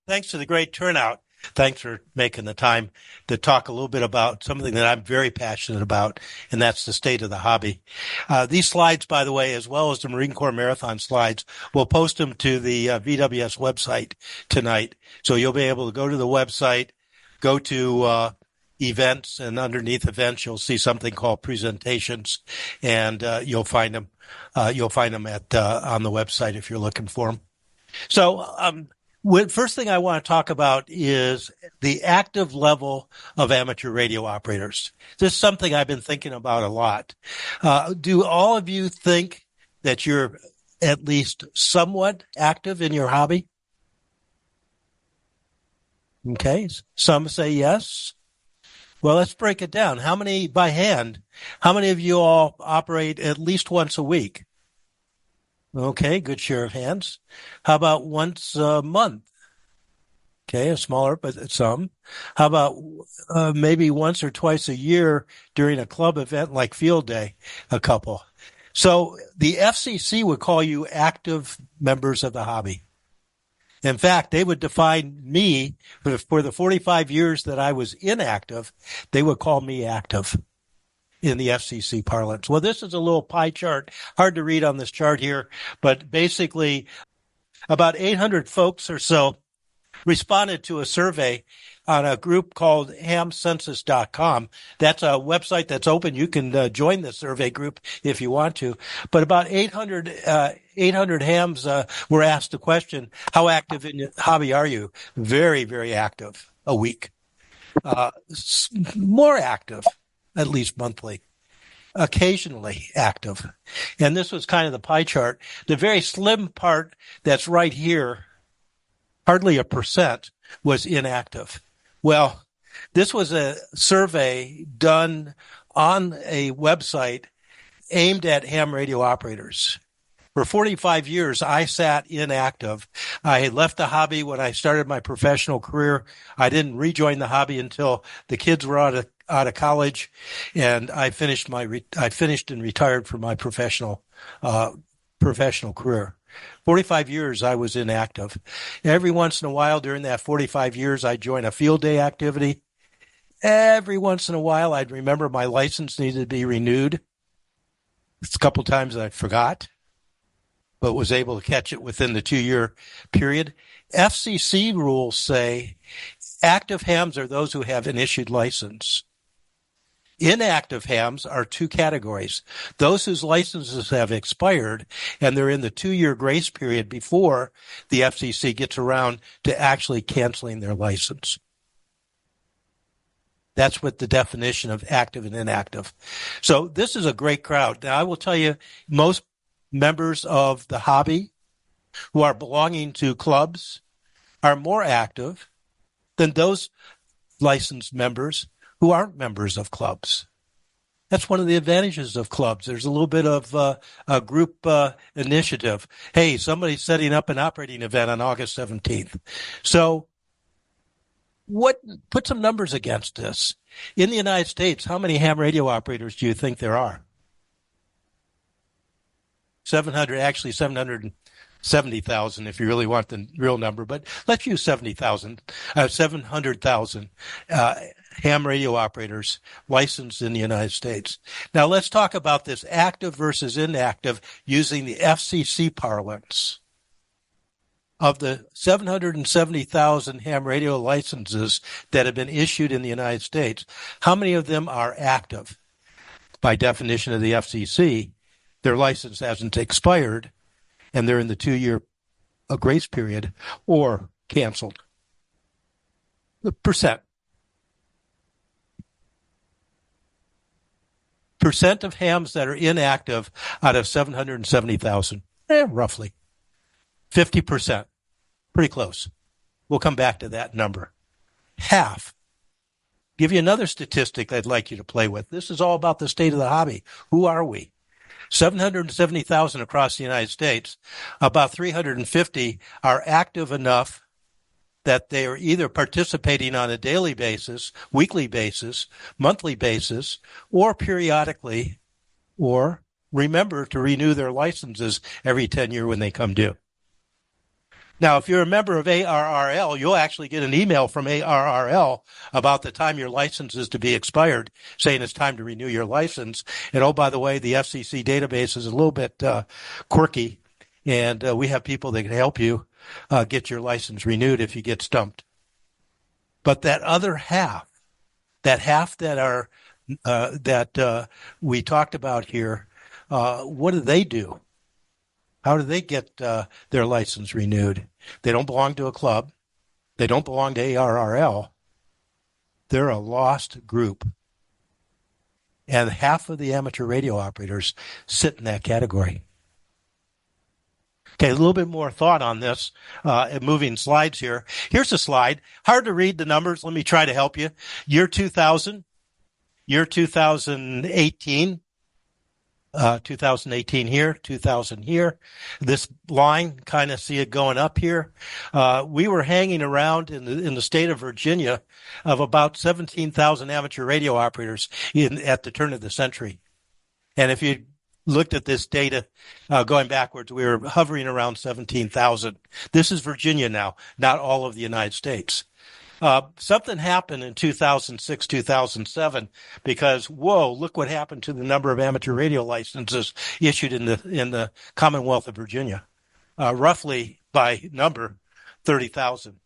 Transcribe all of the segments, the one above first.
Thanks for the great turnout. Thanks for making the time to talk a little bit about something that I'm very passionate about, and that's the state of the hobby. These slides, by the way, as well as the Marine Corps Marathon slides, we'll post them to the VWS website tonight. So you'll be able to go to the website, go to events, and underneath events, you'll see something called presentations, and you'll find them. You'll find them at on the website if you're looking for them. So, first thing I want to talk about is the active level of amateur radio operators. This is something I've been thinking about a lot. Do all of you think that you're at least somewhat active in your hobby? Okay, some say yes. Well, let's break it down. How many by hand? How many of you all operate at least once a week? Okay, good share of hands. How about once a month? Okay, a smaller, but some. How about maybe once or twice a year during a club event like Field Day? A couple. So the FCC would call you active members of the hobby. In fact, they would define me for the 45 years that I was inactive, they would call me active in the FCC parlance. Well, this is a little pie chart, hard to read on this chart here, but basically about 800 folks or so responded to a survey on a group called hamcensus.com. That's a website that's open. You can join the survey group if you want to. But about 800 hams were asked the question, how active in your hobby are you? Very, very active a week. More active, at least monthly. Occasionally active. And this was kind of the pie chart. The very slim part that's right here, hardly a percent, was inactive. Well, this was a survey done on a website aimed at ham radio operators. For 45 years, I sat inactive. I had left the hobby when I started my professional career. I didn't rejoin the hobby until the kids were out of college, and I finished and retired from my professional career. 45 years I was inactive. Every once in a while during that 45 years, I'd join a field day activity. Every once in a while, I'd remember my license needed to be renewed. A couple times I forgot, but was able to catch it within the 2-year period. FCC rules say active hams are those who have an issued license. Inactive hams are two categories. Those whose licenses have expired and they're in the 2-year grace period before the FCC gets around to actually canceling their license. That's what the definition of active and inactive. So this is a great crowd. Now, I will tell you, most members of the hobby who are belonging to clubs are more active than those licensed members who aren't members of clubs. That's one of the advantages of clubs. There's a little bit of a group initiative. Hey, somebody's setting up an operating event on August 17th. So put some numbers against this. In the United States, how many ham radio operators do you think there are? 770,000 if you really want the real number, but let's use 700,000 ham radio operators licensed in the United States. Now let's talk about this active versus inactive using the FCC parlance. Of the 770,000 ham radio licenses that have been issued in the United States, how many of them are active? By definition of the FCC, their license hasn't expired and they're in the 2-year grace period or canceled. The percent of hams that are inactive out of 770,000, roughly 50%. Pretty close. We'll come back to that number. Half. Give you another statistic I'd like you to play with. This is all about the state of the hobby. Who are we? 770,000 across the United States. About 350 are active enough that they are either participating on a daily basis, weekly basis, monthly basis, or periodically, or remember to renew their licenses every 10 years when they come due. Now, if you're a member of ARRL, you'll actually get an email from ARRL about the time your license is to be expired, saying it's time to renew your license. And oh, by the way, the FCC database is a little bit quirky, and we have people that can help you get your license renewed if you get stumped. But that other half, that are that we talked about here, what do they do? How do they get their license renewed? They don't belong to a club. They don't belong to ARRL. They're a lost group. And half of the amateur radio operators sit in that category. Okay, a little bit more thought on this. Moving slides here. Here's a slide. Hard to read the numbers. Let me try to help you. Year 2000, year 2018, 2018 here, 2000 here. This line, kind of see it going up here. We were hanging around in the state of Virginia of about 17,000 amateur radio operators at the turn of the century. And if you looked at this data going backwards, we were hovering around 17,000. This is Virginia now, not all of the United States. Something happened in 2006, 2007, because, whoa, look what happened to the number of amateur radio licenses issued in the Commonwealth of Virginia. Roughly by number, 30,000.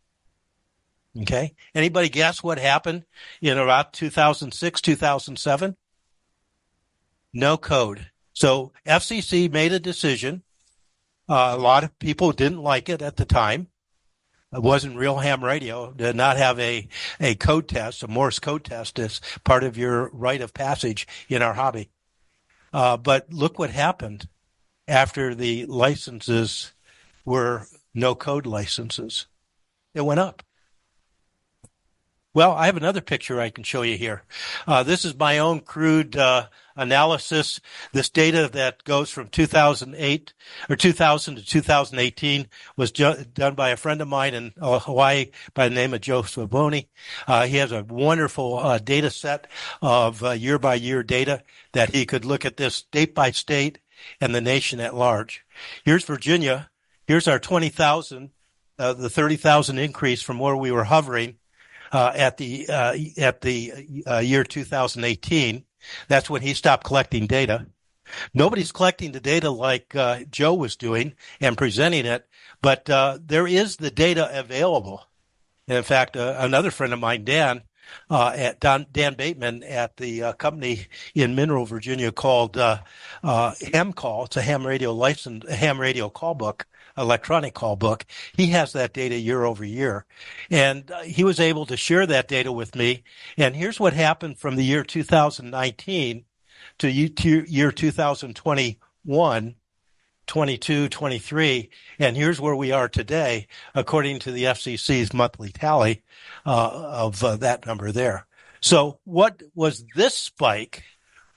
Okay. Anybody guess what happened in about 2006, 2007? No code. So FCC made a decision. A lot of people didn't like it at the time. It wasn't real ham radio, did not have a code test, a Morse code test as part of your rite of passage in our hobby. But look what happened after the licenses were no code licenses. It went up. Well, I have another picture I can show you here. This is my own crude analysis. This data that goes from 2008 or 2000 to 2018 was done by a friend of mine in Hawaii by the name of Joe Svaboni. He has a wonderful data set of year by year data that he could look at this state by state and the nation at large. Here's Virginia. Here's our 20,000, the 30,000 increase from where we were hovering. At the year 2018, that's when he stopped collecting data. Nobody's collecting the data like Joe was doing and presenting it, but there is the data available. And in fact, another friend of mine, Dan Bateman at the company in Mineral, Virginia called Ham Call. It's a ham radio call book. Electronic call book. He has that data year over year. And he was able to share that data with me. And here's what happened from the year 2019 to year 2021, 22, 23. And here's where we are today, according to the FCC's monthly tally of that number there. So what was this spike?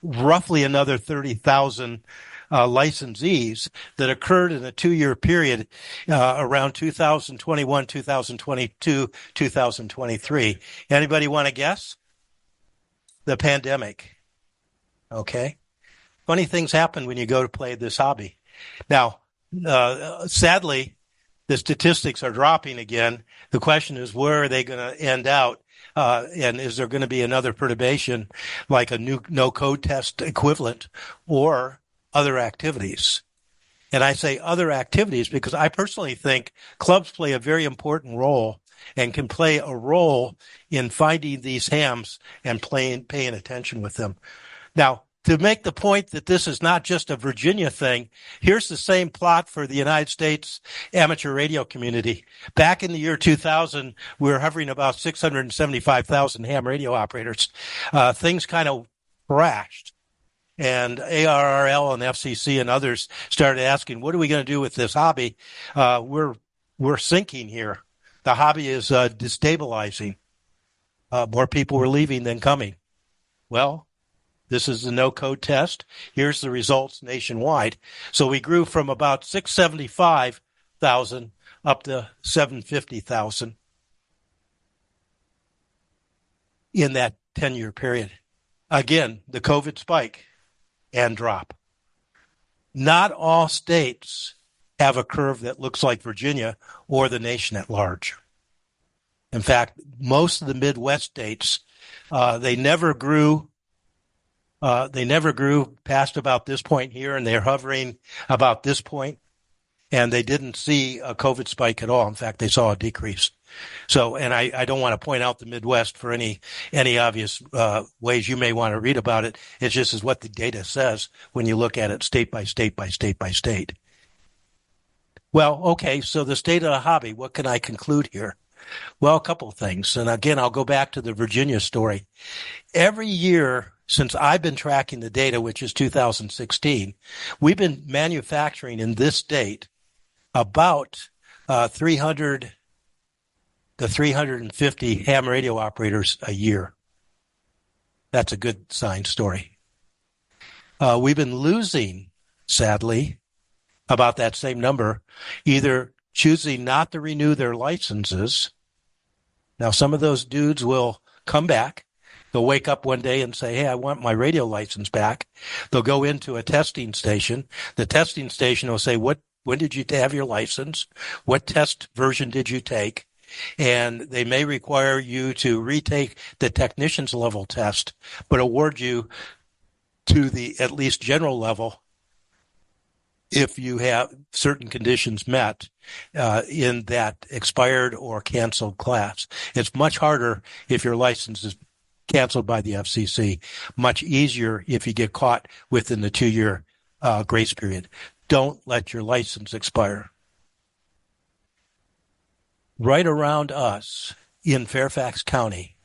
Roughly another 30,000 licensees that occurred in a 2-year period around 2021, 2022, 2023. Anybody want to guess? The pandemic. Okay. Funny things happen when you go to play this hobby. Now, sadly, the statistics are dropping again. The question is, where are they going to end out? And is there going to be another perturbation like a new no code test equivalent or other activities? And I say other activities because I personally think clubs play a very important role and can play a role in finding these hams and paying attention with them. Now, to make the point that this is not just a Virginia thing, here's the same plot for the United States amateur radio community. Back in the year 2000, we were hovering about 675,000 ham radio operators. Things kind of crashed. And ARRL and FCC and others started asking, what are we going to do with this hobby? We're sinking here. The hobby is destabilizing. More people were leaving than coming. Well, this is the no-code test. Here's the results nationwide. So we grew from about 675,000 up to 750,000 in that 10-year period. Again, the COVID spike and drop. Not all states have a curve that looks like Virginia or the nation at large. In fact, most of the Midwest states, they never grew. They never grew past about this point here, and they're hovering about this point, and they didn't see a COVID spike at all. In fact, they saw a decrease. So, and I don't want to point out the Midwest for any obvious ways you may want to read about it. It's just as what the data says when you look at it state by state by state by state. Well, okay, so the state of the hobby, what can I conclude here? Well, a couple of things. And again, I'll go back to the Virginia story. Every year since I've been tracking the data, which is 2016, we've been manufacturing in this state about 300 to 350 ham radio operators a year. That's a good sign story. We've been losing, sadly, about that same number, either choosing not to renew their licenses. Now, some of those dudes will come back. They'll wake up one day and say, hey, I want my radio license back. They'll go into a testing station. The testing station will say, when did you have your license? What test version did you take? And they may require you to retake the technician's level test, but award you to the at least general level if you have certain conditions met in that expired or canceled class. It's much harder if your license is canceled by the FCC, much easier if you get caught within the 2-year grace period. Don't let your license expire. Right around us in Fairfax County,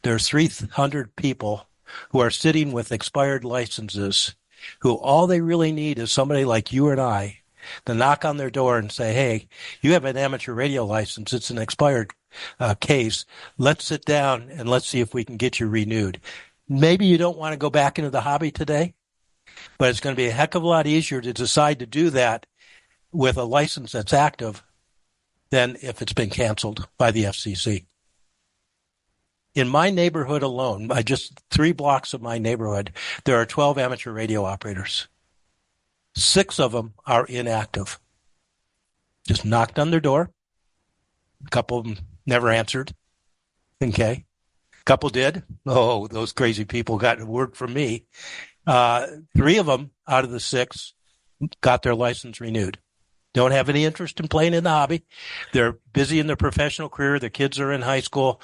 there's 300 people who are sitting with expired licenses who all they really need is somebody like you and I to knock on their door and say, hey, you have an amateur radio license. It's an expired case. Let's sit down and let's see if we can get you renewed. Maybe you don't want to go back into the hobby today, but it's going to be a heck of a lot easier to decide to do that with a license that's active than if it's been canceled by the FCC. In my neighborhood alone, by just 3 blocks of my neighborhood, there are 12 amateur radio operators. 6 of them are inactive. Just knocked on their door. A couple of them never answered. Okay. A couple did. Oh, those crazy people got a word from me. 3 of them out of the 6 got their license renewed. Don't have any interest in playing in the hobby. They're busy in their professional career. Their kids are in high school,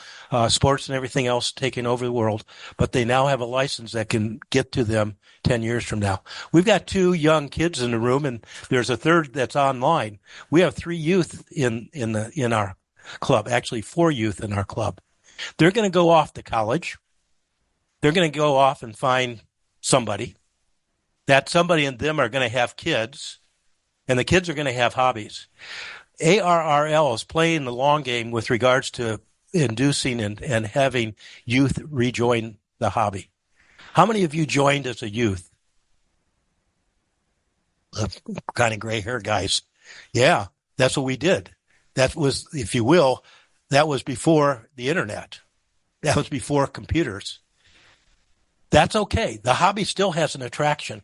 sports and everything else taking over the world. But they now have a license that can get to them 10 years from now. We've got 2 young kids in the room, and there's a third that's online. We have 3 youth in our club, actually 4 youth in our club. They're going to go off to college. They're going to go off and find somebody. That somebody and them are going to have kids. And the kids are going to have hobbies. ARRL is playing the long game with regards to inducing and having youth rejoin the hobby. How many of you joined as a youth? Kind of gray hair guys. Yeah, that's what we did. That was, if you will, that was before the internet. That was before computers. That's okay. The hobby still has an attraction.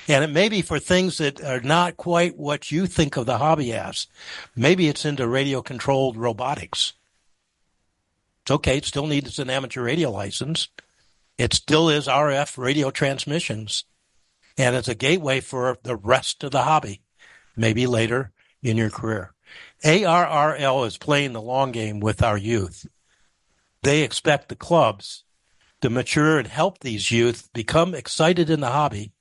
And it may be for things that are not quite what you think of the hobby as. Maybe it's into radio-controlled robotics. It's okay. It still needs an amateur radio license. It still is RF radio transmissions. And it's a gateway for the rest of the hobby, maybe later in your career. ARRL is playing the long game with our youth. They expect the clubs to mature and help these youth become excited in the hobby.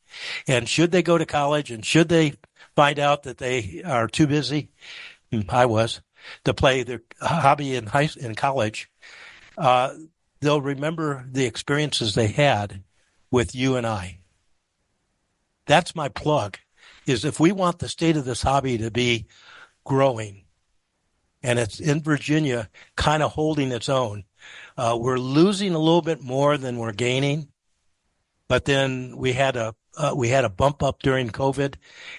And should they go to college and should they find out that they are too busy, I was, to play their hobby in college, they'll remember the experiences they had with you and I. That's my plug, is if we want the state of this hobby to be growing, and it's in Virginia kind of holding its own, we're losing a little bit more than we're gaining, but then we had a bump up during COVID,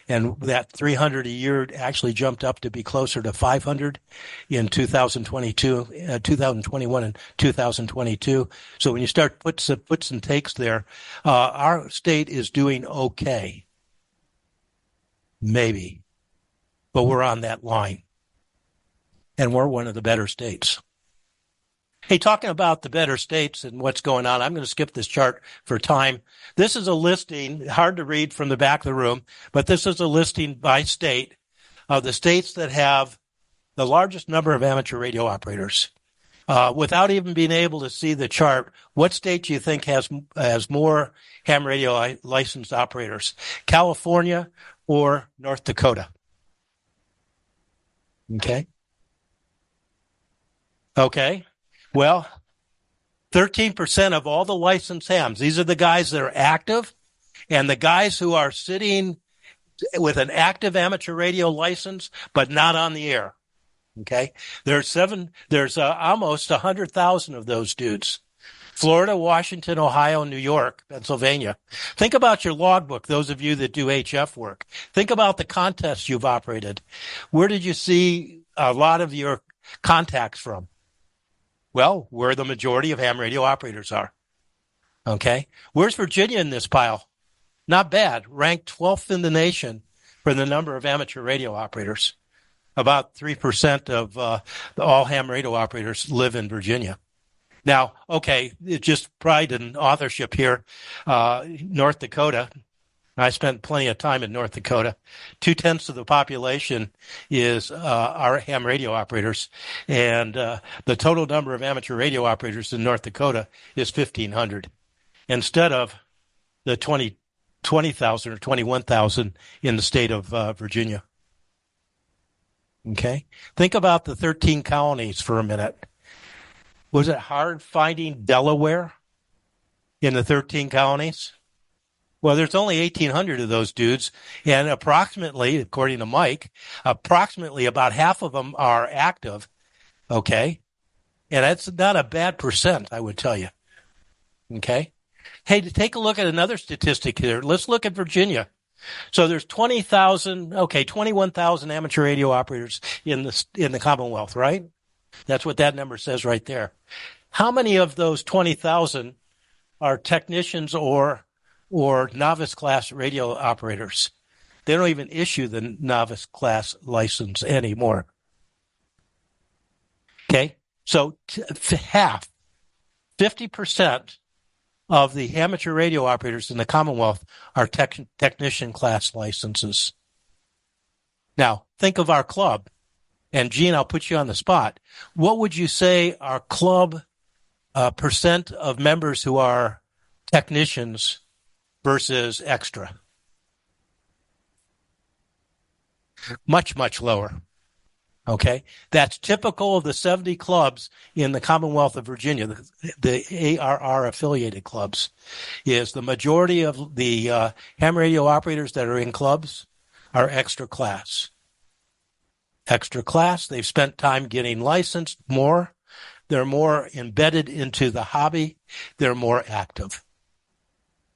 and that 300 a year actually jumped up to be closer to 500 in 2022, 2021 and 2022. So when you start puts and takes there, our state is doing okay. Maybe. but we're on that line. And we're one of the better states. Hey, talking about the better states and what's going on, I'm going to skip this chart for time. This is a listing, hard to read from the back of the room, but this is a listing by state of the states that have the largest number of amateur radio operators. Without even being able to see the chart, what state do you think has more ham radio licensed operators? California or North Dakota? Okay. Well, 13% of all the licensed hams, these are the guys that are active, and the guys who are sitting with an active amateur radio license, but not on the air. Okay. There's almost 100,000 of those dudes. Florida, Washington, Ohio, New York, Pennsylvania. Think about your logbook, those of you that do HF work. Think about the contests you've operated. Where did you see a lot of your contacts from? Well, where the majority of ham radio operators are. Okay. Where's Virginia in this pile? Not bad. Ranked 12th in the nation for the number of amateur radio operators. About 3% of all ham radio operators live in Virginia. Now, okay, just pride and authorship here. North Dakota. I spent plenty of time in North Dakota. 2/10 of the population is our ham radio operators, and the total number of amateur radio operators in North Dakota is 1,500, instead of the 20,000 or 21,000 in the state of Virginia. Okay, think about the 13 colonies for a minute. Was it hard finding Delaware in the 13 colonies? Well, there's only 1,800 of those dudes, and approximately, according to Mike, approximately about half of them are active, okay? And that's not a bad percent, I would tell you, okay? Hey, to take a look at another statistic here, let's look at Virginia. So there's 21,000 amateur radio operators in the Commonwealth, right? That's what that number says right there. How many of those 20,000 are technicians or novice class radio operators? They don't even issue the novice class license anymore. Okay, so half, 50% of the amateur radio operators in the Commonwealth are technician class licenses. Now, think of our club. And Gene, I'll put you on the spot. What would you say our club percent of members who are technicians versus extra? Much, much lower. Okay? That's typical of the 70 clubs in the Commonwealth of Virginia, the ARR affiliated clubs, is the majority of the ham radio operators that are in clubs are extra class. Extra class, they've spent time getting licensed more. They're more embedded into the hobby. They're more active.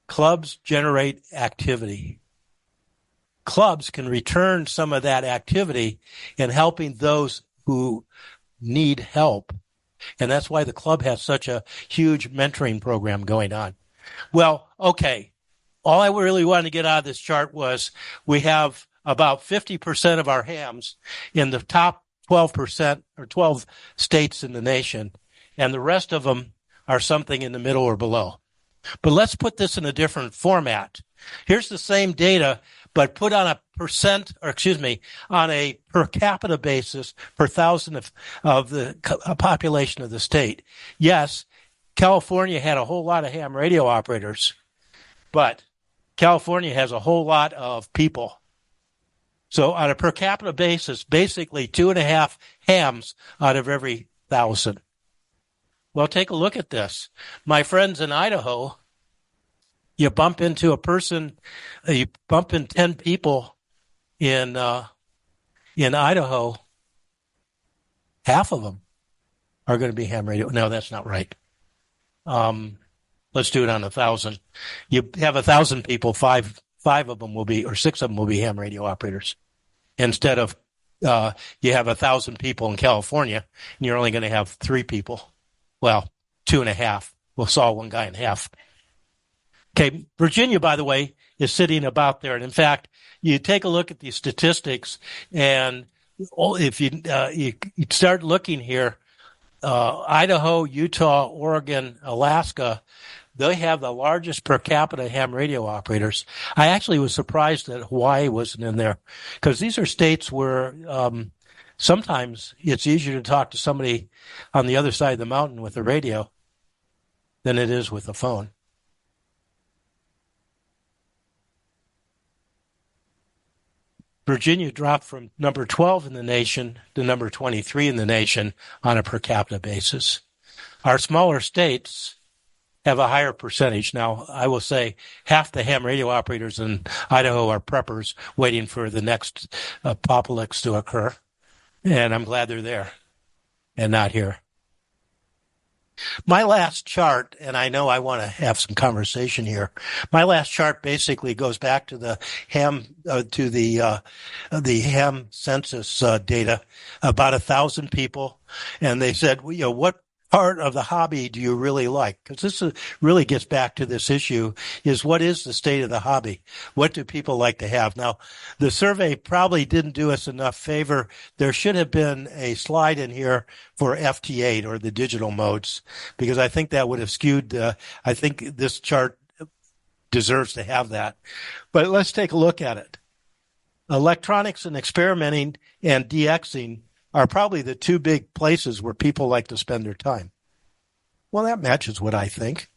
Clubs generate activity. Clubs can return some of that activity in helping those who need help. And that's why the club has such a huge mentoring program going on. Well, okay. All I really wanted to get out of this chart was we have about 50% of our hams in the top 12% or 12 states in the nation, and the rest of them are something in the middle or below. But let's put this in a different format. Here's the same data, but put on a on a per capita basis per thousand of the population of the state. Yes, California had a whole lot of ham radio operators, but California has a whole lot of people. So on a per capita basis, basically 2.5 hams out of every 1,000. Well, take a look at this. My friends in Idaho, you bump into a person, you bump in 10 people in Idaho, half of them are going to be ham radio. No, that's not right. Let's do it on 1,000. You have 1,000 people, five of them will be, or 6 of them will be ham radio operators. Instead of you have 1,000 people in California, and you're only going to have 3 people. Well, 2.5. We'll saw one guy in half. Okay, Virginia, by the way, is sitting about there. And in fact, you take a look at these statistics, and if you start looking here, Idaho, Utah, Oregon, Alaska, they have the largest per capita ham radio operators. I actually was surprised that Hawaii wasn't in there, because these are states where sometimes it's easier to talk to somebody on the other side of the mountain with a radio than it is with a phone. Virginia dropped from number 12 in the nation to number 23 in the nation on a per capita basis. Our smaller states have a higher percentage. Now, I will say half the ham radio operators in Idaho are preppers waiting for the next apocalypse to occur. And I'm glad they're there and not here. My last chart, and I know I want to have some conversation here. My last chart basically goes back to the ham ham census data, about 1,000 people, and they said, what part of the hobby do you really like? Because this really gets back to this issue: is what is the state of the hobby? What do people like to have? Now, the survey probably didn't do us enough favor. There should have been a slide in here for FT8 or the digital modes, because I think that would have skewed. I think this chart deserves to have that. But let's take a look at it. Electronics and experimenting and DXing are probably the two big places where people like to spend their time. Well, that matches what I think.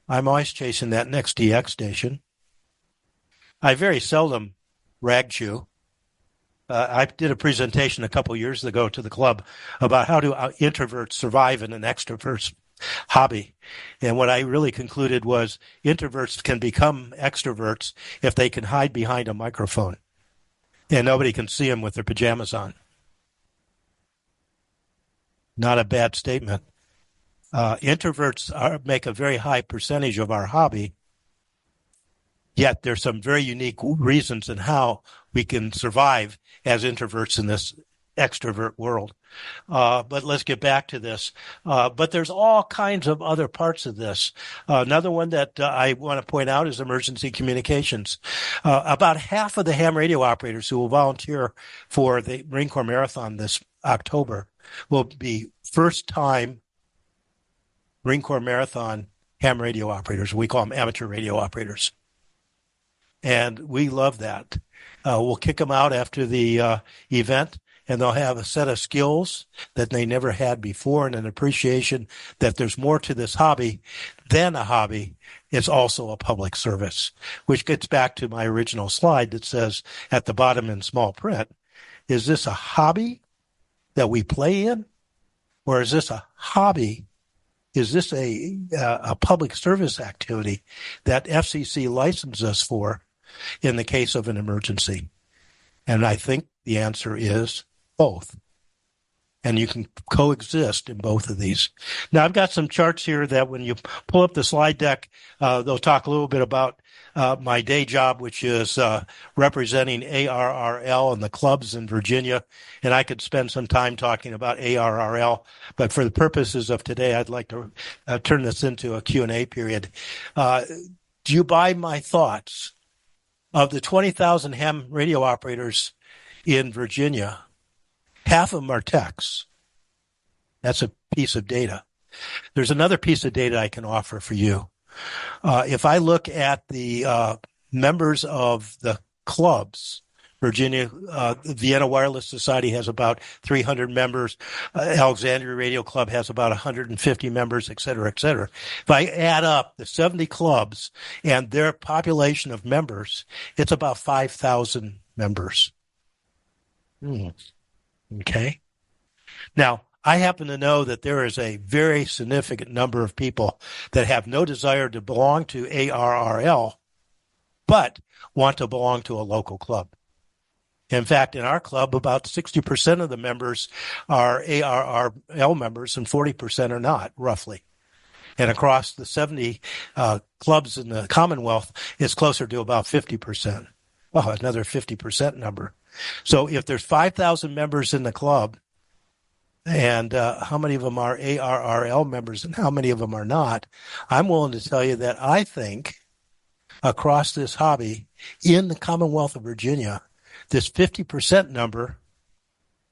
I'm always chasing that next DX station. I very seldom rag chew. I did a presentation a couple years ago to the club about how do introverts survive in an extrovert's hobby. And what I really concluded was introverts can become extroverts if they can hide behind a microphone and nobody can see them with their pajamas on. Not a bad statement. Introverts make a very high percentage of our hobby, yet there's some very unique reasons in how we can survive as introverts in this extrovert world. But let's get back to this. But there's all kinds of other parts of this. Another one that I want to point out is emergency communications. About half of the ham radio operators who will volunteer for the Marine Corps Marathon this October will be first-time Marine Corps Marathon ham radio operators. We call them amateur radio operators. And we love that. We'll kick them out after the event, and they'll have a set of skills that they never had before and an appreciation that there's more to this hobby than a hobby. It's also a public service, which gets back to my original slide that says at the bottom in small print, is this a hobby that we play in, or is this a hobby? Is this a public service activity that FCC licenses us for in the case of an emergency? And I think the answer is both. And you can coexist in both of these. Now, I've got some charts here that when you pull up the slide deck, they'll talk a little bit about my day job, which is representing ARRL and the clubs in Virginia. And I could spend some time talking about ARRL, but for the purposes of today, I'd like to turn this into a Q&A period. Do you buy my thoughts? Of the 20,000 ham radio operators in Virginia, half of them are techs. That's a piece of data. There's another piece of data I can offer for you. If I look at the members of the clubs, Virginia, Vienna Wireless Society has about 300 members. Alexandria Radio Club has about 150 members, et cetera, et cetera. If I add up the 70 clubs and their population of members, it's about 5,000 members. Okay. Now, I happen to know that there is a very significant number of people that have no desire to belong to ARRL, but want to belong to a local club. In fact, in our club, about 60% of the members are ARRL members and 40% are not, roughly. And across the 70 clubs in the Commonwealth, it's closer to about 50%. Well, another 50% number. So if there's 5,000 members in the club, and how many of them are ARRL members and how many of them are not, I'm willing to tell you that I think across this hobby in the Commonwealth of Virginia, this 50% number,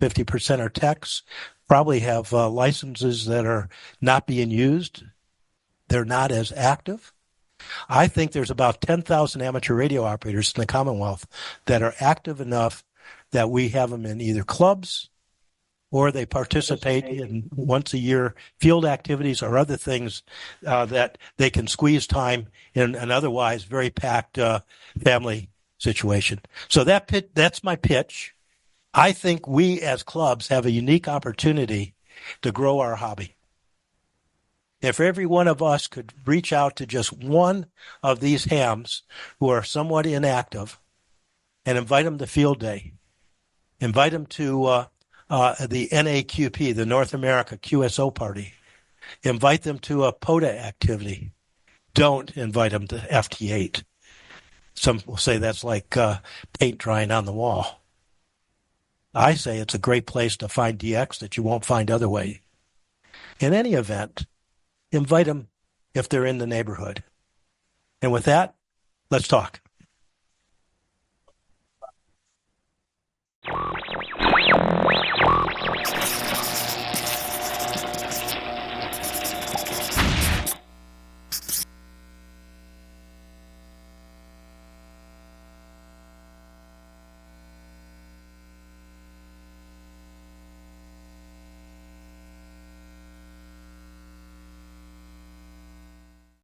50% are techs, probably have licenses that are not being used. They're not as active. I think there's about 10,000 amateur radio operators in the Commonwealth that are active enough that we have them in either clubs or they participate in once a year field activities or other things that they can squeeze time in an otherwise very packed family situation. So that's my pitch. I think we as clubs have a unique opportunity to grow our hobby. If every one of us could reach out to just one of these hams who are somewhat inactive and invite them to field day, invite them to the NAQP, the North America QSO party, invite them to a POTA activity. Don't invite them to FT8. Some will say that's like paint drying on the wall. I say it's a great place to find DX that you won't find other way. In any event, invite them if they're in the neighborhood. And with that, let's talk.